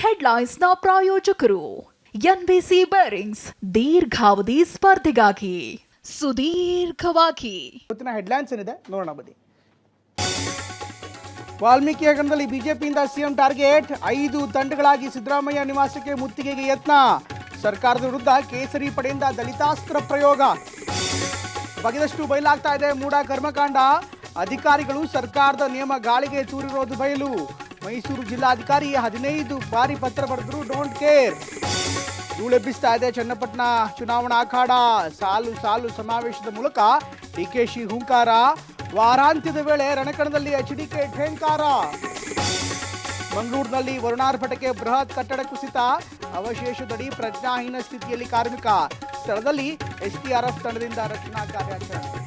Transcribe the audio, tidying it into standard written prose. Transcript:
ಹೆಡ್ಲೈನ್ಸ್ನ ಪ್ರಾಯೋಜಕರು NBC bearings ದೀರ್ಘಾವಧಿ ಸ್ಪರ್ಧೆಗಾಗಿ ಸುದೀರ್ಘವಾಗಿ. ಇವತ್ತಿನ ಹೆಡ್ಲೈನ್ಸ್ ಏನಿದೆ ನೋಡೋಣ ಬನ್ನಿ. ವಾಲ್ಮೀಕಿ ಹಗರಣದಲ್ಲಿ ಬಿಜೆಪಿಯಿಂದ ಸಿಎಂ ಟಾರ್ಗೆಟ್, 5 ತಂಡಗಳಾಗಿ ಸಿದ್ದರಾಮಯ್ಯ ನಿವಾಸಕ್ಕೆ ಮುತ್ತಿಗೆಗೆ ಯತ್ನ, ಸರ್ಕಾರದ ವಿರುದ್ಧ ಕೇಸರಿ ಪಡೆಯಿಂದ ದಲಿತಾಸ್ತ್ರ ಪ್ರಯೋಗ. ಬಗೆದಷ್ಟು ಬಯಲಾಗ್ತಾ ಇದೆ ಮೂಡ ಕರ್ಮಕಾಂಡ, ಅಧಿಕಾರಿಗಳು ಸರ್ಕಾರದ ನಿಯಮ ಗಾಳಿಗೆ ತೂರಿರೋದು ಬಯಲು. ಮೈಸೂರು ಜಿಲ್ಲಾಧಿಕಾರಿ 15 ಬಾರಿ ಪತ್ರ ಬರೆದ್ರು, ಡೋಂಟ್ ಕೇರ್. ಧೂಳೆಬ್ಬಿಸ್ತಾ ಇದೆ ಚನ್ನಪಟ್ಟಣ ಚುನಾವಣಾ ಅಖಾಡ, ಸಾಲು ಸಾಲು ಸಮಾವೇಶದ ಮೂಲಕ ಡಿಕೆಶಿ ಹುಂಕಾರ, ವಾರಾಂತ್ಯದ ವೇಳೆ ರಣಕಣದಲ್ಲಿ ಎಚ್ಡಿಕೆ ಠೇಂಕಾರ. ಮಂಗಳೂರಿನಲ್ಲಿ ವರುಣಾರ್ಭಟಕ್ಕೆ ಬೃಹತ್ ಕಟ್ಟಡ ಕುಸಿತ, ಅವಶೇಷದಡಿ ಪ್ರಜ್ಞಾಹೀನ ಸ್ಥಿತಿಯಲ್ಲಿ ಕಾರ್ಮಿಕ, ಸ್ಥಳದಲ್ಲಿ ಎಸ್ಡಿಆರ್ಎಫ್ ತಂಡದಿಂದ ರಕ್ಷಣಾ ಕಾರ್ಯಾಚರಣೆ.